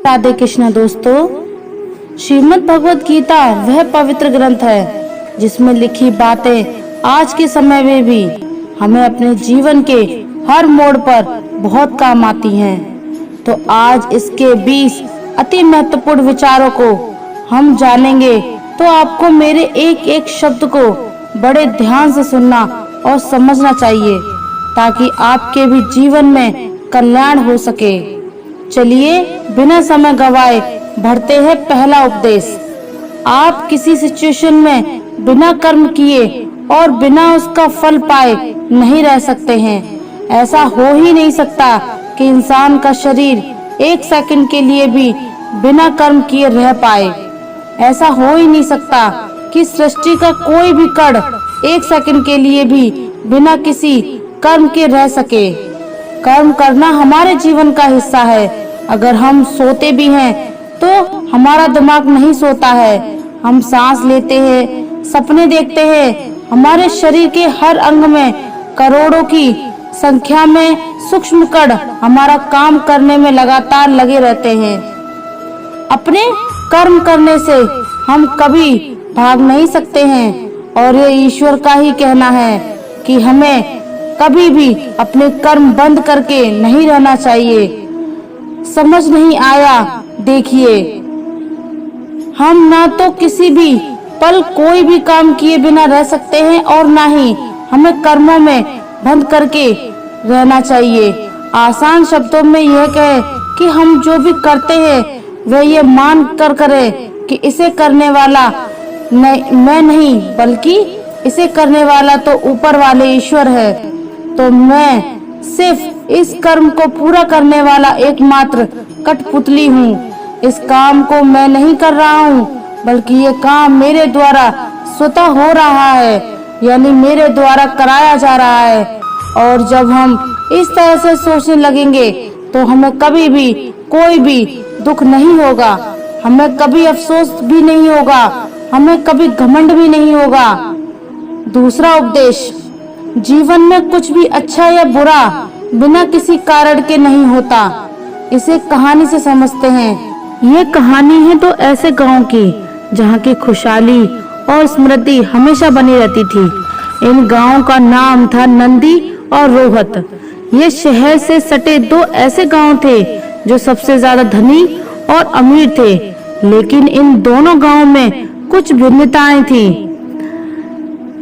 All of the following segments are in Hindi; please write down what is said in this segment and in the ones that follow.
राधे कृष्ण दोस्तों, श्रीमद् भगवत गीता वह पवित्र ग्रंथ है जिसमें लिखी बातें आज के समय में भी हमें अपने जीवन के हर मोड़ पर बहुत काम आती हैं। तो आज इसके 20 अति महत्वपूर्ण विचारों को हम जानेंगे। तो आपको मेरे एक एक शब्द को बड़े ध्यान से सुनना और समझना चाहिए ताकि आपके भी जीवन में कल्याण हो सके। चलिए बिना समय गवाए बढ़ते हैं पहला उपदेश। आप किसी सिचुएशन में बिना कर्म किए और बिना उसका फल पाए नहीं रह सकते हैं। ऐसा हो ही नहीं सकता कि इंसान का शरीर एक सेकंड के लिए भी बिना कर्म किए रह पाए। ऐसा हो ही नहीं सकता कि सृष्टि का कोई भी कण एक सेकंड के लिए भी बिना किसी कर्म के रह सके। कर्म करना हमारे जीवन का हिस्सा है। अगर हम सोते भी हैं तो हमारा दिमाग नहीं सोता है। हम सांस लेते हैं, सपने देखते हैं। हमारे शरीर के हर अंग में करोड़ों की संख्या में सूक्ष्म कण हमारा काम करने में लगातार लगे रहते हैं। अपने कर्म करने से हम कभी भाग नहीं सकते हैं और ये ईश्वर का ही कहना है कि हमें कभी भी अपने कर्म बंद करके नहीं रहना चाहिए। समझ नहीं आया? देखिए, हम ना तो किसी भी पल कोई भी काम किए बिना रह सकते हैं और ना ही हमें कर्मों में बंद करके रहना चाहिए। आसान शब्दों में यह कहे कि हम जो भी करते हैं वह ये मान कर करें कि इसे करने वाला मैं नहीं बल्कि इसे करने वाला तो ऊपर वाले ईश्वर है। तो मैं सिर्फ इस कर्म को पूरा करने वाला एकमात्र कठपुतली हूँ। इस काम को मैं नहीं कर रहा हूँ बल्कि ये काम मेरे द्वारा स्वतः हो रहा है, यानी मेरे द्वारा कराया जा रहा है। और जब हम इस तरह से सोचने लगेंगे तो हमें कभी भी कोई भी दुख नहीं होगा, हमें कभी अफसोस भी नहीं होगा, हमें कभी घमंड भी नहीं होगा। दूसरा उपदेश, जीवन में कुछ भी अच्छा या बुरा बिना किसी कारण के नहीं होता। इसे कहानी से समझते हैं। ये कहानी है तो ऐसे गांव की जहाँ की खुशहाली और समृद्धि हमेशा बनी रहती थी। इन गांवों का नाम था नंदी और रोहत। ये शहर से सटे दो ऐसे गांव थे जो सबसे ज्यादा धनी और अमीर थे, लेकिन इन दोनों गांवों में कुछ भिन्नताएं थी।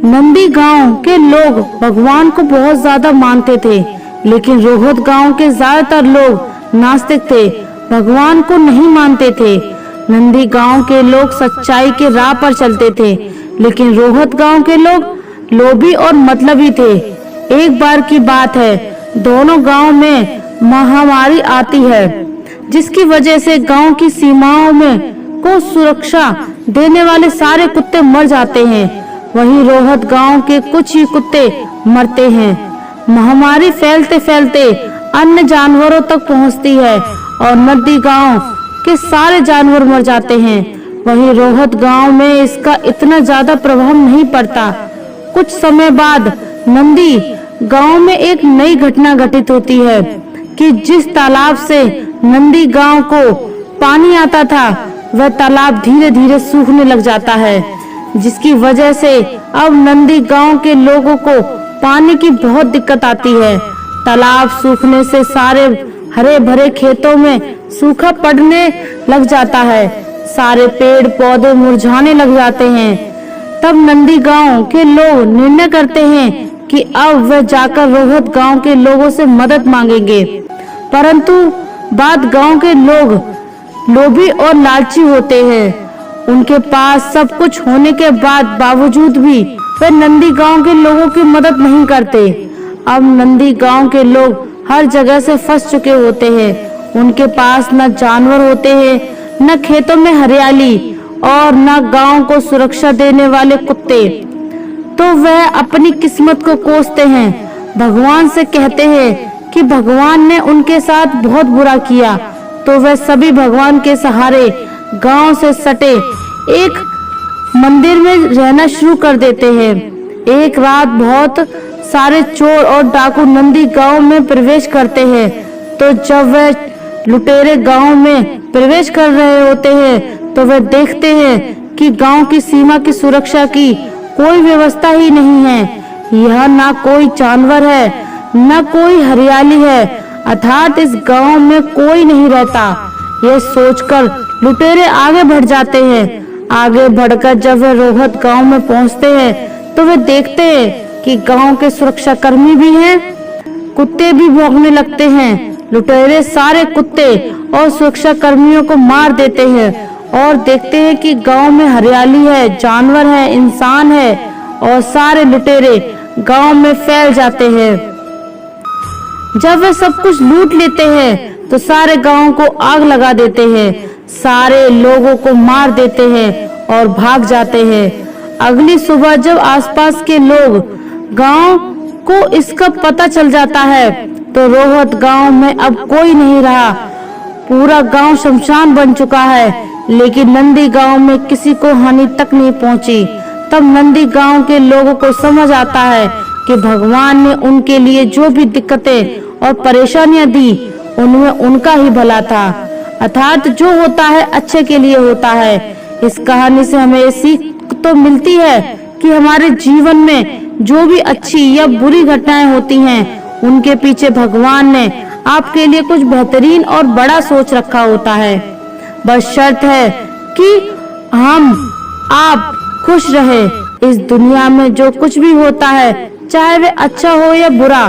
नंदी गांव के लोग भगवान को बहुत ज्यादा मानते थे, लेकिन रोहत गांव के ज्यादातर लोग नास्तिक थे, भगवान को नहीं मानते थे। नंदी गांव के लोग सच्चाई के राह पर चलते थे, लेकिन रोहत गांव के लोग लोभी और मतलबी थे। एक बार की बात है, दोनों गांव में महामारी आती है जिसकी वजह से गांव की सीमाओं में को सुरक्षा देने वाले सारे कुत्ते मर जाते हैं। वहीं रोहत गांव के कुछ ही कुत्ते मरते हैं। महामारी फैलते फैलते अन्य जानवरों तक पहुंचती है और नंदी गांव के सारे जानवर मर जाते हैं। वहीं रोहत गांव में इसका इतना ज्यादा प्रभाव नहीं पड़ता। कुछ समय बाद नंदी गांव में एक नई घटना घटित होती है कि जिस तालाब से नंदी गांव को पानी आता था वह तालाब धीरे धीरे सूखने लग जाता है, जिसकी वजह से अब नंदी गांव के लोगों को पानी की बहुत दिक्कत आती है। तालाब सूखने से सारे हरे भरे खेतों में सूखा पड़ने लग जाता है, सारे पेड़ पौधे मुरझाने लग जाते हैं। तब नंदी गांव के लोग निर्णय करते हैं कि अब वह जाकर रोहत गांव के लोगों से मदद मांगेंगे। परंतु बाद गांव के लोग लोभी और लालची होते हैं। उनके पास सब कुछ होने के बावजूद भी वे नंदी गांव के लोगों की मदद नहीं करते। अब नंदी गांव के लोग हर जगह से फंस चुके होते हैं। उनके पास न जानवर होते हैं, न खेतों में हरियाली और न गांव को सुरक्षा देने वाले कुत्ते। तो वह अपनी किस्मत को कोसते हैं, भगवान से कहते हैं कि भगवान ने उनके साथ बहुत बुरा किया। तो वह सभी भगवान के सहारे गांव से सटे एक मंदिर में रहना शुरू कर देते हैं। एक रात बहुत सारे चोर और डाकू नंदी गांव में प्रवेश करते हैं। तो जब वह लुटेरे गांव में प्रवेश कर रहे होते हैं तो वे देखते हैं कि गांव की सीमा की सुरक्षा की कोई व्यवस्था ही नहीं है। यह ना कोई जानवर है, न कोई हरियाली है, अर्थात इस गांव में कोई नहीं रहता। यह सोचकर लुटेरे आगे बढ़ जाते हैं। आगे बढ़कर जब वे रोहत गांव में पहुंचते हैं तो वे देखते हैं कि गांव के सुरक्षा कर्मी भी हैं। कुत्ते भी भौंकने लगते हैं। लुटेरे सारे कुत्ते और सुरक्षा कर्मियों को मार देते हैं और देखते हैं कि गांव में हरियाली है, जानवर है, इंसान है और सारे लुटेरे गांव में फैल जाते हैं। जब वे सब कुछ लूट लेते हैं तो सारे गांव को आग लगा देते हैं, सारे लोगों को मार देते हैं और भाग जाते हैं। अगली सुबह जब आसपास के लोग गांव को इसका पता चल जाता है तो रोहत गांव में अब कोई नहीं रहा। पूरा गांव शमशान बन चुका है, लेकिन नंदी गांव में किसी को हानि तक नहीं पहुंची। तब नंदी गांव के लोगों को समझ आता है कि भगवान ने उनके लिए जो भी दिक्कतें और परेशानियां दी उनमें उनका ही भला था, अर्थात जो होता है अच्छे के लिए होता है। इस कहानी से हमें ये सीख तो मिलती है कि हमारे जीवन में जो भी अच्छी या बुरी घटनाएं होती हैं उनके पीछे भगवान ने आपके लिए कुछ बेहतरीन और बड़ा सोच रखा होता है। बस शर्त है कि आप खुश रहे। इस दुनिया में जो कुछ भी होता है, चाहे वे अच्छा हो या बुरा,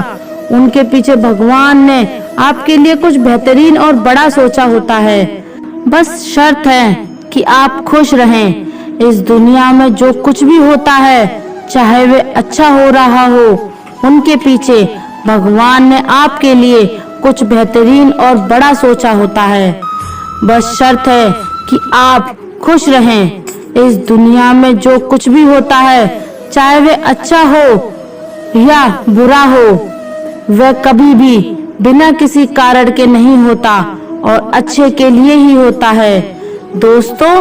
उनके पीछे भगवान ने आपके लिए कुछ बेहतरीन और बड़ा सोचा होता है। बस शर्त है कि आप खुश रहें। इस दुनिया में जो कुछ भी होता है, चाहे वे अच्छा हो रहा हो, उनके पीछे भगवान ने आपके लिए कुछ बेहतरीन और बड़ा सोचा होता है। बस शर्त है कि आप खुश रहें। इस दुनिया में जो कुछ भी होता है, चाहे वे अच्छा हो या बुरा हो, वह कभी भी बिना किसी कारण के नहीं होता और अच्छे के लिए ही होता है। दोस्तों,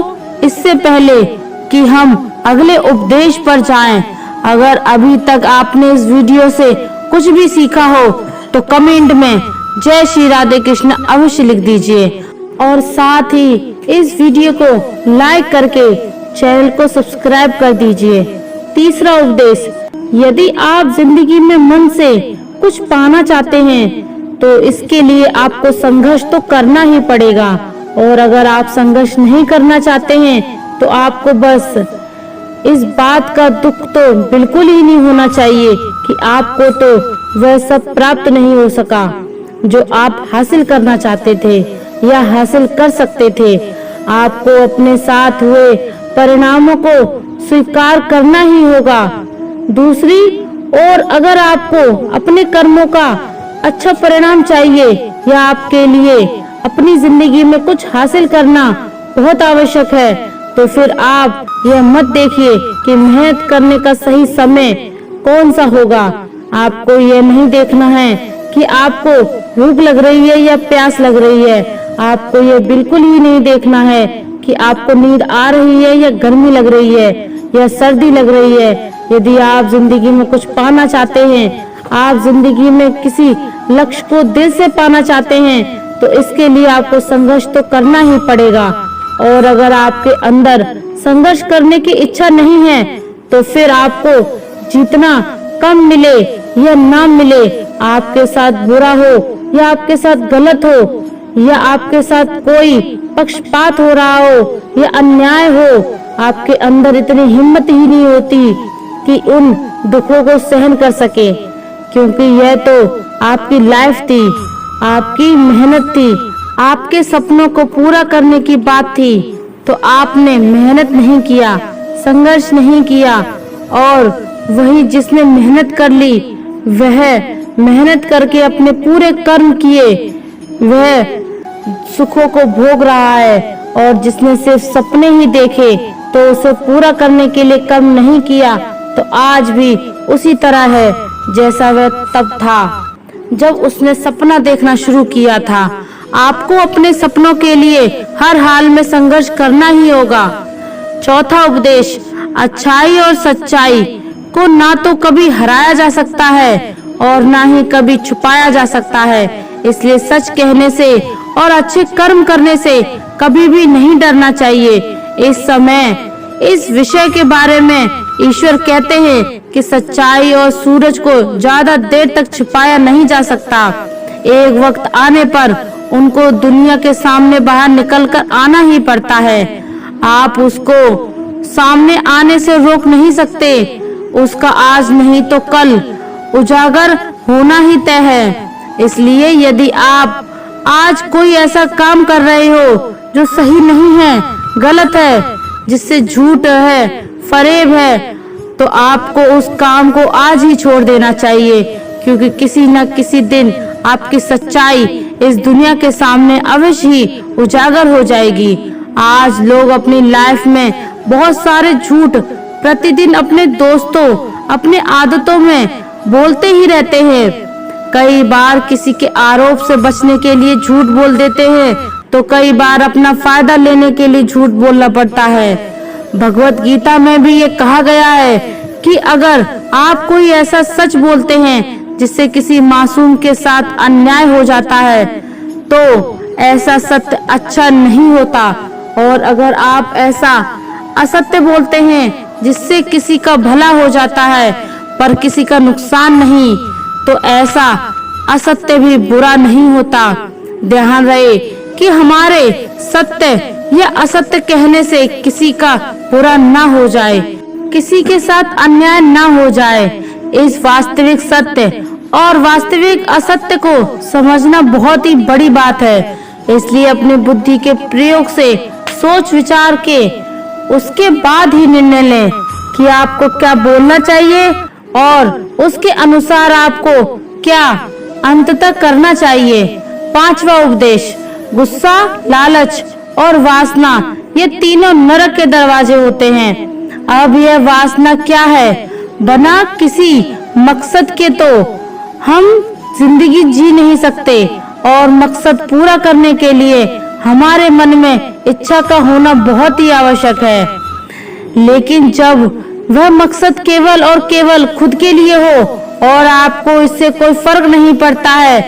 इससे पहले कि हम अगले उपदेश पर जाएं, अगर अभी तक आपने इस वीडियो से कुछ भी सीखा हो तो कमेंट में जय श्री राधे कृष्ण अवश्य लिख दीजिए और साथ ही इस वीडियो को लाइक करके चैनल को सब्सक्राइब कर दीजिए। तीसरा उपदेश, यदि आप जिंदगी में मन से कुछ पाना चाहते हैं तो इसके लिए आपको संघर्ष तो करना ही पड़ेगा, और अगर आप संघर्ष नहीं करना चाहते हैं तो आपको बस इस बात का दुख तो बिल्कुल ही नहीं होना चाहिए कि आपको तो वह सब प्राप्त नहीं हो सका जो आप हासिल करना चाहते थे या हासिल कर सकते थे। आपको अपने साथ हुए परिणामों को स्वीकार करना ही होगा। दूसरी ओर अगर आपको अपने कर्मों का अच्छा परिणाम चाहिए या आपके लिए अपनी जिंदगी में कुछ हासिल करना बहुत आवश्यक है, तो फिर आप यह मत देखिए कि मेहनत करने का सही समय कौन सा होगा। आपको यह नहीं देखना है कि आपको भूख लग रही है या प्यास लग रही है। आपको यह बिल्कुल ही नहीं देखना है कि आपको नींद आ रही है या गर्मी लग रही है या सर्दी लग रही है। यदि आप जिंदगी में कुछ पाना चाहते हैं, आप जिंदगी में किसी लक्ष्य को दिल से पाना चाहते हैं, तो इसके लिए आपको संघर्ष तो करना ही पड़ेगा। और अगर आपके अंदर संघर्ष करने की इच्छा नहीं है तो फिर आपको जितना कम मिले या ना मिले, आपके साथ बुरा हो या आपके साथ गलत हो या आपके साथ कोई पक्षपात हो रहा हो या अन्याय हो, आपके अंदर इतनी हिम्मत ही नहीं होती कि उन दुखों को सहन कर सके, क्योंकि यह तो आपकी लाइफ थी, आपकी मेहनत थी, आपके सपनों को पूरा करने की बात थी। तो आपने मेहनत नहीं किया, संघर्ष नहीं किया, और वही जिसने मेहनत कर ली, वह मेहनत करके अपने पूरे कर्म किए, वह सुखों को भोग रहा है। और जिसने सिर्फ सपने ही देखे तो उसे पूरा करने के लिए कर्म नहीं किया, तो आज भी उसी तरह है जैसा वह तब था जब उसने सपना देखना शुरू किया था। आपको अपने सपनों के लिए हर हाल में संघर्ष करना ही होगा। चौथा उपदेश, अच्छाई और सच्चाई को ना तो कभी हराया जा सकता है और ना ही कभी छुपाया जा सकता है। इसलिए सच कहने से और अच्छे कर्म करने से कभी भी नहीं डरना चाहिए। इस समय इस विषय के बारे में ईश्वर कहते हैं कि सच्चाई और सूरज को ज्यादा देर तक छिपाया नहीं जा सकता। एक वक्त आने पर उनको दुनिया के सामने बाहर निकलकर आना ही पड़ता है। आप उसको सामने आने से रोक नहीं सकते। उसका आज नहीं तो कल उजागर होना ही तय है। इसलिए यदि आप आज कोई ऐसा काम कर रहे हो जो सही नहीं है, गलत है, जिससे झूठ है, फरेब है, तो आपको उस काम को आज ही छोड़ देना चाहिए, क्योंकि किसी न किसी दिन आपकी सच्चाई इस दुनिया के सामने अवश्य ही उजागर हो जाएगी। आज लोग अपनी लाइफ में बहुत सारे झूठ प्रतिदिन अपने दोस्तों, अपने आदतों में बोलते ही रहते हैं। कई बार किसी के आरोप से बचने के लिए झूठ बोल देते हैं, तो कई बार अपना फायदा लेने के लिए झूठ बोलना पड़ता है। भगवत गीता में भी ये कहा गया है कि अगर आप कोई ऐसा सच बोलते हैं जिससे किसी मासूम के साथ अन्याय हो जाता है, तो ऐसा सत्य अच्छा नहीं होता। और अगर आप ऐसा असत्य बोलते हैं जिससे किसी का भला हो जाता है पर किसी का नुकसान नहीं, तो ऐसा असत्य भी बुरा नहीं होता। ध्यान रहे कि हमारे सत्य या असत्य कहने से किसी का बुरा ना हो जाए, किसी के साथ अन्याय ना हो जाए। इस वास्तविक सत्य और वास्तविक असत्य को समझना बहुत ही बड़ी बात है। इसलिए अपनी बुद्धि के प्रयोग से सोच विचार के उसके बाद ही निर्णय लें कि आपको क्या बोलना चाहिए और उसके अनुसार आपको क्या अंत तक करना चाहिए। पांचवा उपदेश, गुस्सा, लालच और वासना ये तीनों नरक के दरवाजे होते हैं। अब यह वासना क्या है? बिना किसी मकसद के तो हम जिंदगी जी नहीं सकते, और मकसद पूरा करने के लिए हमारे मन में इच्छा का होना बहुत ही आवश्यक है। लेकिन जब वह मकसद केवल और केवल खुद के लिए हो और आपको इससे कोई फर्क नहीं पड़ता है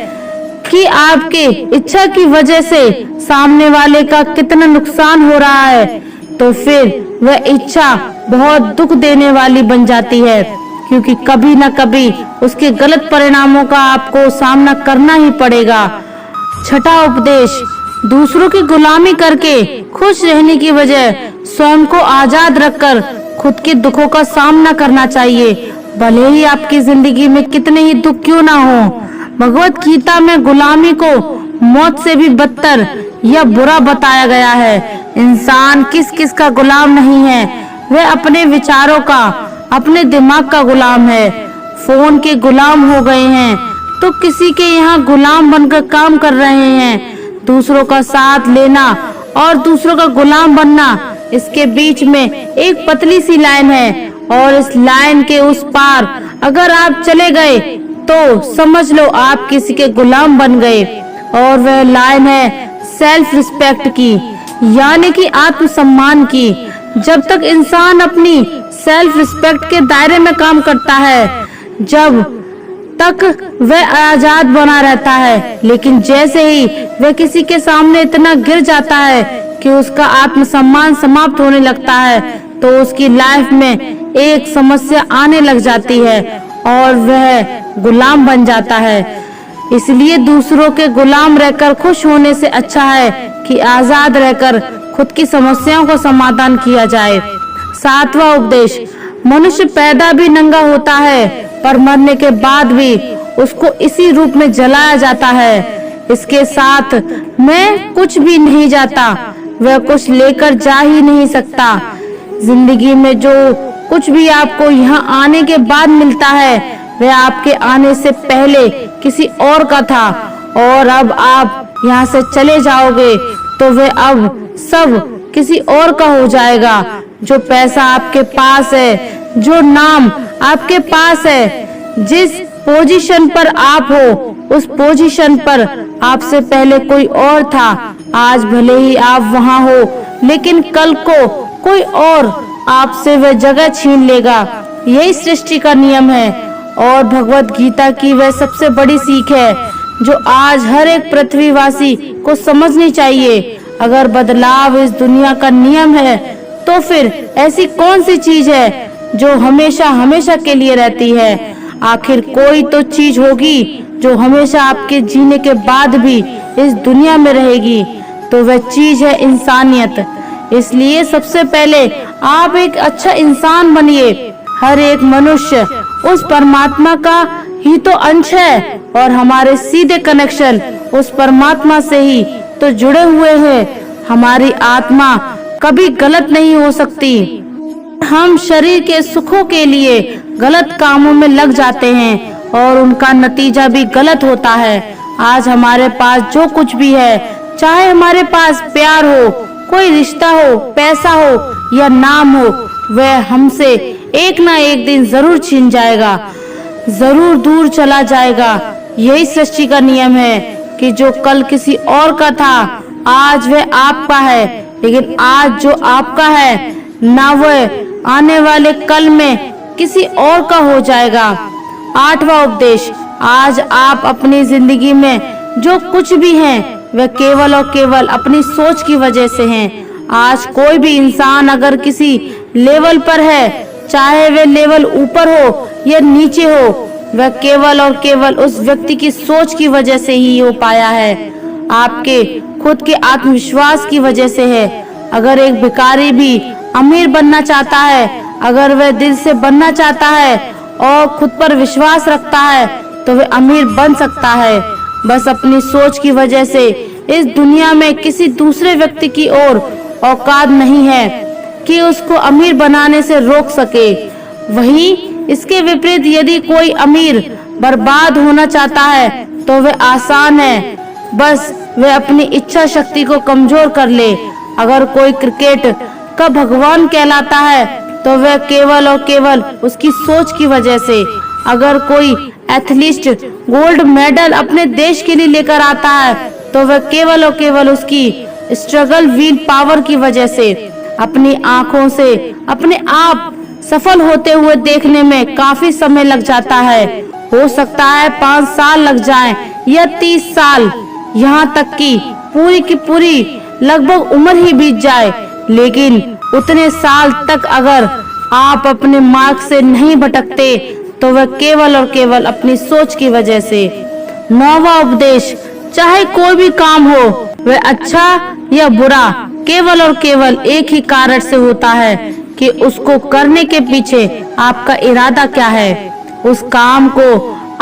कि आपके इच्छा की वजह से सामने वाले का कितना नुकसान हो रहा है, तो फिर वह इच्छा बहुत दुख देने वाली बन जाती है, क्योंकि कभी न कभी उसके गलत परिणामों का आपको सामना करना ही पड़ेगा। छठा उपदेश, दूसरों की गुलामी करके खुश रहने की बजाय स्वयं को आजाद रखकर खुद के दुखों का सामना करना चाहिए, भले ही आपकी जिंदगी में कितने ही दुख क्यों ना हो। भगवत गीता में गुलामी को मौत से भी बदतर या बुरा बताया गया है। इंसान किस किस का गुलाम नहीं है, वह अपने विचारों का, अपने दिमाग का गुलाम है। फोन के गुलाम हो गए हैं तो किसी के यहाँ गुलाम बनकर काम कर रहे हैं। दूसरों का साथ लेना और दूसरों का गुलाम बनना, इसके बीच में एक पतली सी लाइन है, और इस लाइन के उस पार अगर आप चले गए तो समझ लो आप किसी के गुलाम बन गए। और वह लाइन है सेल्फ रिस्पेक्ट की, यानी कि आत्मसम्मान की। जब तक इंसान अपनी सेल्फ रिस्पेक्ट के दायरे में काम करता है, जब तक वह आजाद बना रहता है। लेकिन जैसे ही वह किसी के सामने इतना गिर जाता है कि उसका आत्मसम्मान समाप्त होने लगता है, तो उसकी लाइफ में एक समस्या आने लग जाती है और वह गुलाम बन जाता है। इसलिए दूसरों के गुलाम रहकर खुश होने से अच्छा है कि आजाद रहकर खुद की समस्याओं को समाधान किया जाए। सातवां उपदेश, मनुष्य पैदा भी नंगा होता है पर मरने के बाद भी उसको इसी रूप में जलाया जाता है। इसके साथ में कुछ भी नहीं जाता, वह कुछ लेकर जा ही नहीं सकता। जिंदगी में जो कुछ भी आपको यहाँ आने के बाद मिलता है, वह आपके आने से पहले किसी और का था, और अब आप यहाँ से चले जाओगे तो वह अब सब किसी और का हो जाएगा। जो पैसा आपके पास है, जो नाम आपके पास है, जिस पोजीशन पर आप हो, उस पोजीशन पर आपसे पहले कोई और था। आज भले ही आप वहाँ हो, लेकिन कल को कोई और आपसे वह जगह छीन लेगा। यही सृष्टि का नियम है और भगवत गीता की वह सबसे बड़ी सीख है जो आज हर एक पृथ्वीवासी को समझनी चाहिए। अगर बदलाव इस दुनिया का नियम है तो फिर ऐसी कौन सी चीज है जो हमेशा हमेशा के लिए रहती है? आखिर कोई तो चीज होगी जो हमेशा आपके जीने के बाद भी इस दुनिया में रहेगी, तो वह चीज है इंसानियत। इसलिए सबसे पहले आप एक अच्छा इंसान बनिए। हर एक मनुष्य उस परमात्मा का ही तो अंश है और हमारे सीधे कनेक्शन उस परमात्मा से ही तो जुड़े हुए हैं। हमारी आत्मा कभी गलत नहीं हो सकती। हम शरीर के सुखों के लिए गलत कामों में लग जाते हैं और उनका नतीजा भी गलत होता है। आज हमारे पास जो कुछ भी है, चाहे हमारे पास प्यार हो, कोई रिश्ता हो, पैसा हो या नाम हो, वह हमसे एक ना एक दिन जरूर छिन जाएगा, जरूर दूर चला जाएगा। यही सृष्टि का नियम है कि जो कल किसी और का था आज वह आपका है, लेकिन आज जो आपका है ना वह आने वाले कल में किसी और का हो जाएगा। 8वां उपदेश, आज आप अपनी जिंदगी में जो कुछ भी हैं वह केवल और केवल अपनी सोच की वजह से हैं। आज कोई भी इंसान अगर किसी लेवल पर है, चाहे वह लेवल ऊपर हो या नीचे हो, वह केवल और केवल उस व्यक्ति की सोच की वजह से ही हो पाया है, आपके खुद के आत्मविश्वास की वजह से है। अगर एक भिखारी भी अमीर बनना चाहता है, अगर वह दिल से बनना चाहता है और खुद पर विश्वास रखता है, तो वह अमीर बन सकता है। बस अपनी सोच की वजह से इस दुनिया में किसी दूसरे व्यक्ति की ओर औकात नहीं है कि उसको अमीर बनाने से रोक सके। वहीं इसके विपरीत यदि कोई अमीर बर्बाद होना चाहता है तो वह आसान है, बस वह अपनी इच्छा शक्ति को कमजोर कर ले। अगर कोई क्रिकेट का भगवान कहलाता है तो वह केवल और केवल उसकी सोच की वजह से। अगर कोई एथलीट गोल्ड मेडल अपने देश के लिए लेकर आता है तो वह केवल और केवल उसकी स्ट्रगल विल पावर की वजह से। अपनी आंखों से अपने आप सफल होते हुए देखने में काफी समय लग जाता है। हो सकता है 5 साल लग जाएं या 30 साल, यहाँ तक कि पूरी की पूरी लगभग उम्र ही बीत जाए, लेकिन उतने साल तक अगर आप अपने मार्ग से नहीं भटकते तो वह केवल और केवल अपनी सोच की वजह से। 9वां उपदेश, चाहे कोई भी काम हो वह अच्छा या बुरा, केवल और केवल एक ही कारण से होता है कि उसको करने के पीछे आपका इरादा क्या है। उस काम को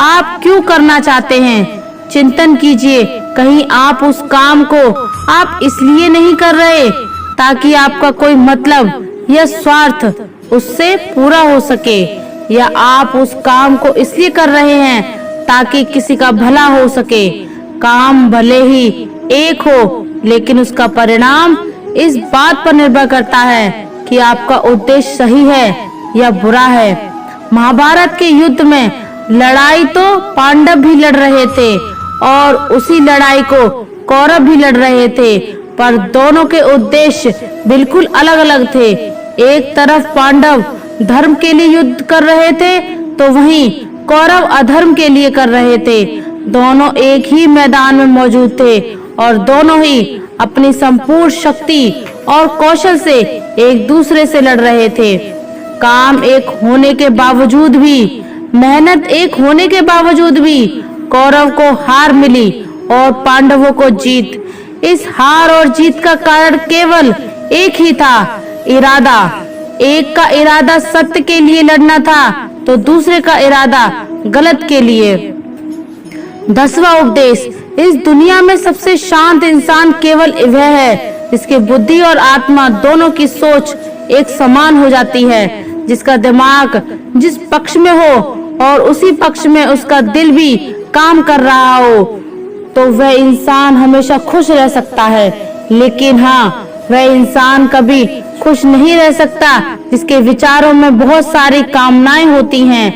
आप क्यों करना चाहते हैं? चिंतन कीजिए, कहीं आप उस काम को आप इसलिए नहीं कर रहे ताकि आपका कोई मतलब या स्वार्थ उससे पूरा हो सके, या आप उस काम को इसलिए कर रहे हैं ताकि किसी का भला हो सके। काम भले ही एक हो, लेकिन उसका परिणाम इस बात पर निर्भर करता है कि आपका उद्देश्य सही है या बुरा है। महाभारत के युद्ध में लड़ाई तो पांडव भी लड़ रहे थे और उसी लड़ाई को कौरव भी लड़ रहे थे, पर दोनों के उद्देश्य बिल्कुल अलग अलग थे। एक तरफ पांडव धर्म के लिए युद्ध कर रहे थे तो वहीं कौरव अधर्म के लिए कर रहे थे। दोनों एक ही मैदान में मौजूद थे और दोनों ही अपनी संपूर्ण शक्ति और कौशल से एक दूसरे से लड़ रहे थे। काम एक होने के बावजूद भी, मेहनत एक होने के बावजूद भी कौरव को हार मिली और पांडवों को जीत। इस हार और जीत का कारण केवल एक ही था, इरादा। एक का इरादा सत्य के लिए लड़ना था तो दूसरे का इरादा गलत के लिए। 10वां उपदेश, इस दुनिया में सबसे शांत इंसान केवल वह है जिसके बुद्धि और आत्मा दोनों की सोच एक समान हो जाती है, जिसका दिमाग जिस पक्ष में हो और उसी पक्ष में उसका दिल भी काम कर रहा हो, तो वह इंसान हमेशा खुश रह सकता है। लेकिन हाँ, वह इंसान कभी खुश नहीं रह सकता जिसके विचारों में बहुत सारी कामनाएं होती हैं,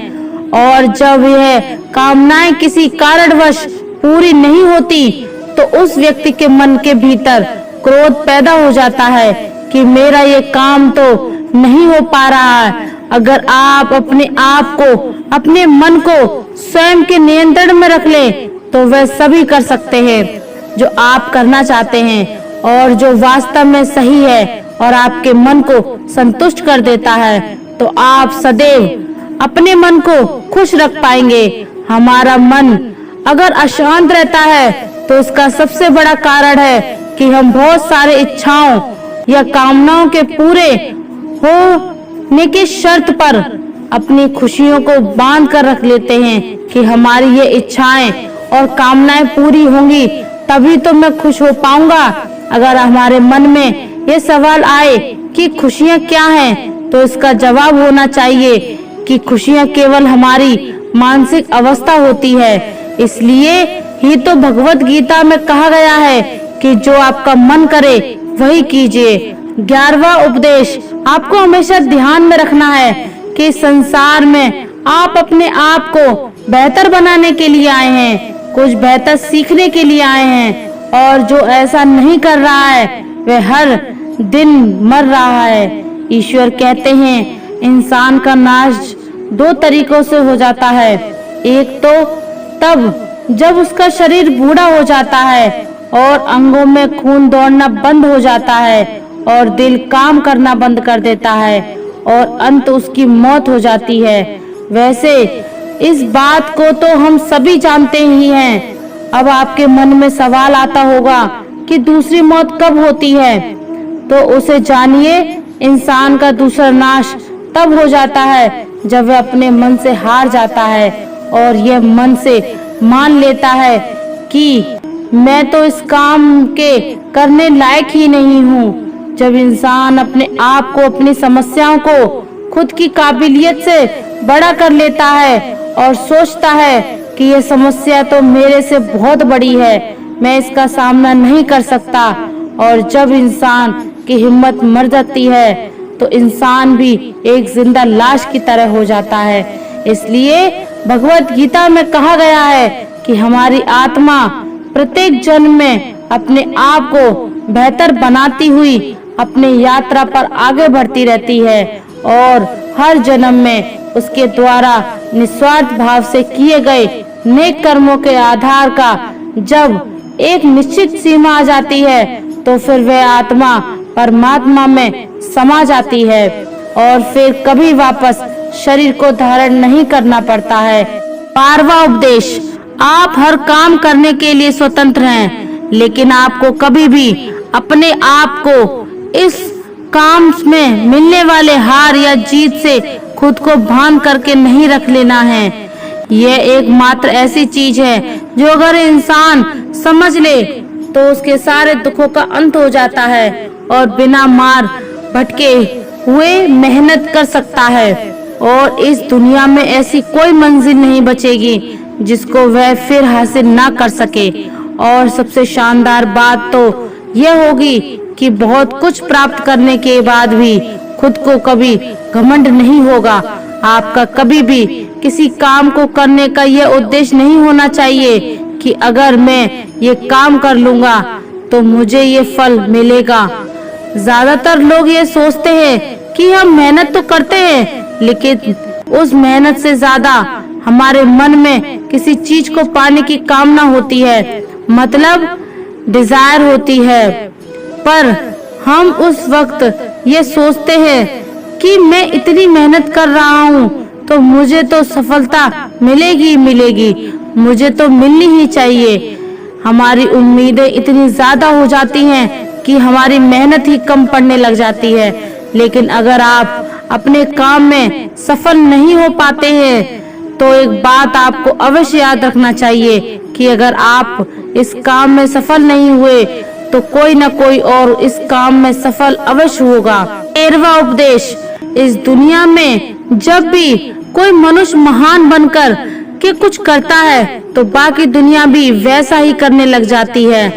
और जब यह कामनाएं किसी कारणवश पूरी नहीं होती तो उस व्यक्ति के मन के भीतर क्रोध पैदा हो जाता है कि मेरा ये काम तो नहीं हो पा रहा है। अगर आप अपने आप को, अपने मन को स्वयं के नियंत्रण में रख ले तो वह सभी कर सकते हैं जो आप करना चाहते हैं और जो वास्तव में सही है और आपके मन को संतुष्ट कर देता है, तो आप सदैव अपने मन को खुश रख पाएंगे। हमारा मन अगर अशांत रहता है तो उसका सबसे बड़ा कारण है कि हम बहुत सारे इच्छाओं या कामनाओं के पूरे होने की शर्त पर अपनी खुशियों को बांध कर रख लेते हैं कि हमारी ये इच्छाएं और कामनाएं पूरी होंगी तभी तो मैं खुश हो पाऊंगा। अगर हमारे मन में ये सवाल आए कि खुशियां क्या हैं, तो इसका जवाब होना चाहिए कि खुशियां केवल हमारी मानसिक अवस्था होती है। इसलिए ही तो भगवत गीता में कहा गया है कि जो आपका मन करे वही कीजिए। 11वां उपदेश आपको हमेशा ध्यान में रखना है कि संसार में आप अपने आप को बेहतर बनाने के लिए आए हैं, कुछ बेहतर सीखने के लिए आए हैं, और जो ऐसा नहीं कर रहा है वह हर दिन मर रहा है। ईश्वर कहते हैं इंसान का नाश 2 तरीकों से हो जाता है। एक तो तब जब उसका शरीर बूढ़ा हो जाता है और अंगों में खून दौड़ना बंद हो जाता है और दिल काम करना बंद कर देता है और अंत उसकी मौत हो जाती है। वैसे इस बात को तो हम सभी जानते ही हैं। अब आपके मन में सवाल आता होगा कि दूसरी मौत कब होती है, तो उसे जानिए इंसान का दूसरा नाश तब हो जाता है जब वह अपने मन से हार जाता है और यह मन से मान लेता है कि मैं तो इस काम के करने लायक ही नहीं हूँ। जब इंसान अपने आप को, अपनी समस्याओं को खुद की काबिलियत से बड़ा कर लेता है और सोचता है कि यह समस्या तो मेरे से बहुत बड़ी है, मैं इसका सामना नहीं कर सकता, और जब इंसान की हिम्मत मर जाती है तो इंसान भी एक जिंदा लाश की तरह हो जाता है। इसलिए भगवत गीता में कहा गया है कि हमारी आत्मा प्रत्येक जन्म में अपने आप को बेहतर बनाती हुई अपनी यात्रा पर आगे बढ़ती रहती है और हर जन्म में उसके द्वारा निस्वार्थ भाव से किए गए नेक कर्मों के आधार का जब एक निश्चित सीमा आ जाती है तो फिर वह आत्मा परमात्मा में समा जाती है और फिर कभी वापस शरीर को धारण नहीं करना पड़ता है। 12वां उपदेश आप हर काम करने के लिए स्वतंत्र हैं, लेकिन आपको कभी भी अपने आप को इस काम में मिलने वाले हार या जीत से खुद को बांध करके नहीं रख लेना है। यह एकमात्र ऐसी चीज है जो अगर इंसान समझ ले तो उसके सारे दुखों का अंत हो जाता है और बिना मार भटके हुए मेहनत कर सकता है, और इस दुनिया में ऐसी कोई मंजिल नहीं बचेगी जिसको वह फिर हासिल ना कर सके। और सबसे शानदार बात तो यह होगी कि बहुत कुछ प्राप्त करने के बाद भी खुद को कभी घमंड नहीं होगा। आपका कभी भी किसी काम को करने का यह उद्देश्य नहीं होना चाहिए कि अगर मैं ये काम कर लूंगा तो मुझे ये फल मिलेगा। ज्यादातर लोग ये सोचते हैं कि हम मेहनत तो करते हैं, लेकिन उस मेहनत से ज्यादा हमारे मन में किसी चीज को पाने की कामना होती है, मतलब डिजायर होती है। पर हम उस वक्त ये सोचते हैं कि मैं इतनी मेहनत कर रहा हूँ तो मुझे तो सफलता मिलेगी मिलेगी, मुझे तो मिलनी ही चाहिए। हमारी उम्मीदें इतनी ज्यादा हो जाती हैं कि हमारी मेहनत ही कम पड़ने लग जाती है। लेकिन अगर आप अपने काम में सफल नहीं हो पाते हैं तो एक बात आपको अवश्य याद रखना चाहिए कि अगर आप इस काम में सफल नहीं हुए तो कोई न कोई और इस काम में सफल अवश्य होगा। 13वां उपदेश इस दुनिया में जब भी कोई मनुष्य महान बनकर के कुछ करता है तो बाकी दुनिया भी वैसा ही करने लग जाती है।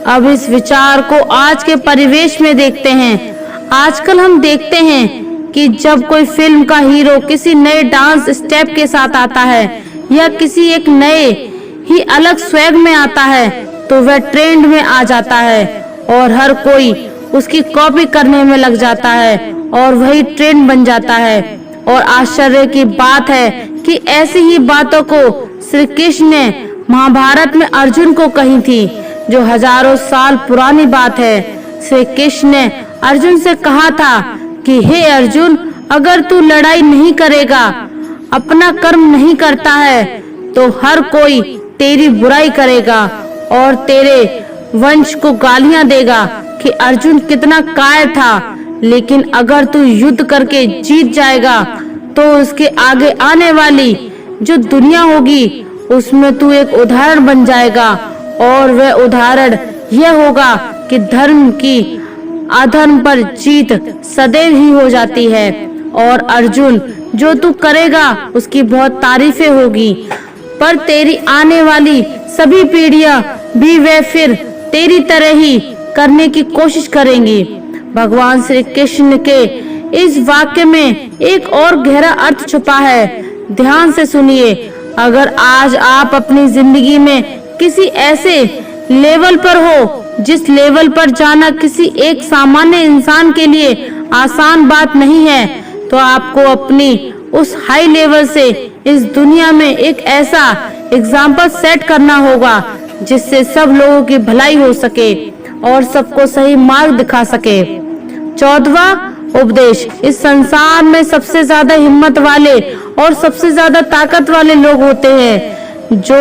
अब इस विचार को आज के परिवेश में देखते हैं। आजकल हम देखते हैं कि जब कोई फिल्म का हीरो किसी नए डांस स्टेप के साथ आता है या किसी एक नए ही अलग स्वैग में आता है तो वह ट्रेंड में आ जाता है और हर कोई उसकी कॉपी करने में लग जाता है और वही ट्रेंड बन जाता है। और आश्चर्य की बात है कि ऐसी ही बातों को श्री कृष्ण ने महाभारत में अर्जुन को कही थी, जो हजारों साल पुरानी बात है। श्री कृष्ण ने अर्जुन से कहा था कि हे अर्जुन, अगर तू लड़ाई नहीं करेगा, अपना कर्म नहीं करता है, तो हर कोई तेरी बुराई करेगा और तेरे वंश को गालियां देगा कि अर्जुन कितना कायर था। लेकिन अगर तू युद्ध करके जीत जाएगा तो उसके आगे आने वाली जो दुनिया होगी उसमें तू एक उदाहरण बन जाएगा, और वह उदाहरण यह होगा कि धर्म की अधर्म पर जीत सदैव ही हो जाती है। और अर्जुन, जो तू करेगा उसकी बहुत तारीफें होगी, पर तेरी आने वाली सभी पीढ़ियां भी वे फिर तेरी तरह ही करने की कोशिश करेंगी। भगवान श्री कृष्ण के इस वाक्य में एक और गहरा अर्थ छुपा है। ध्यान से सुनिए। अगर आज आप अपनी जिंदगी में किसी ऐसे लेवल पर हो जिस लेवल पर जाना किसी एक सामान्य इंसान के लिए आसान बात नहीं है, तो आपको अपनी उस हाई लेवल से इस दुनिया में एक ऐसा एग्जाम्पल सेट करना होगा जिससे सब लोगों की भलाई हो सके और सबको सही मार्ग दिखा सके। 14वां उपदेश। इस संसार में सबसे ज्यादा हिम्मत वाले और सबसे ज्यादा ताकत वाले लोग होते हैं जो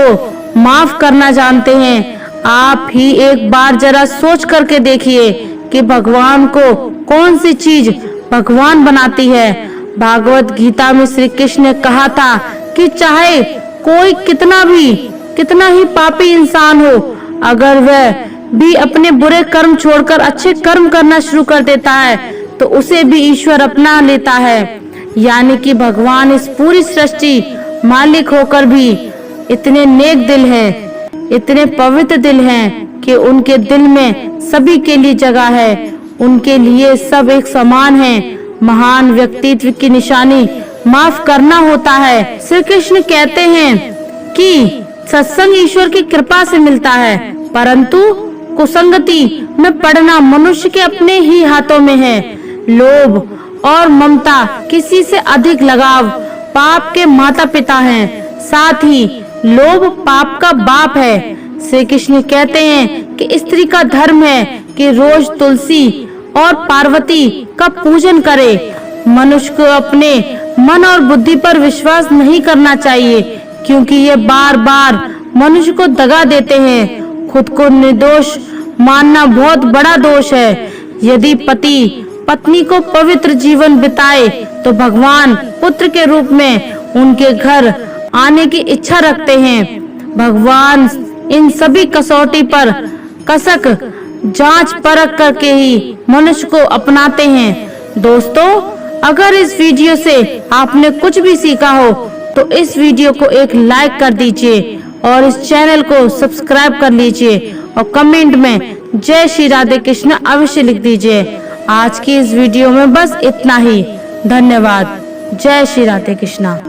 माफ करना जानते हैं। आप ही एक बार जरा सोच करके देखिए कि भगवान को कौन सी चीज भगवान बनाती है। भागवत गीता में श्री कृष्ण ने कहा था कि चाहे कोई कितना ही पापी इंसान हो, अगर वह भी अपने बुरे कर्म छोड़कर अच्छे कर्म करना शुरू कर देता है तो उसे भी ईश्वर अपना लेता है। यानी कि भगवान इस पूरी सृष्टि मालिक होकर भी इतने नेक दिल हैं, इतने पवित्र दिल हैं कि उनके दिल में सभी के लिए जगह है। उनके लिए सब एक समान है। महान व्यक्तित्व की निशानी माफ करना होता है। श्री कृष्ण कहते हैं कि सत्संग ईश्वर की कृपा से मिलता है, परंतु कुसंगति में पड़ना मनुष्य के अपने ही हाथों में है। लोभ और ममता, किसी से अधिक लगाव पाप के माता पिता हैं। साथ ही लोभ पाप का बाप है। श्री कृष्ण कहते हैं कि स्त्री का धर्म है कि रोज तुलसी और पार्वती का पूजन करे। मनुष्य को अपने मन और बुद्धि पर विश्वास नहीं करना चाहिए, क्योंकि ये बार बार मनुष्य को दगा देते हैं। खुद को निर्दोष मानना बहुत बड़ा दोष है। यदि पति पत्नी को पवित्र जीवन बिताए तो भगवान पुत्र के रूप में उनके घर आने की इच्छा रखते हैं। भगवान इन सभी कसौटी पर कसक जांच परख करके ही मनुष्य को अपनाते हैं। दोस्तों, अगर इस वीडियो से आपने कुछ भी सीखा हो तो इस वीडियो को एक लाइक कर दीजिए और इस चैनल को सब्सक्राइब कर लीजिए और कमेंट में जय श्री राधे कृष्ण अवश्य लिख दीजिए। आज की इस वीडियो में बस इतना ही। धन्यवाद। जय श्री राधे कृष्णा।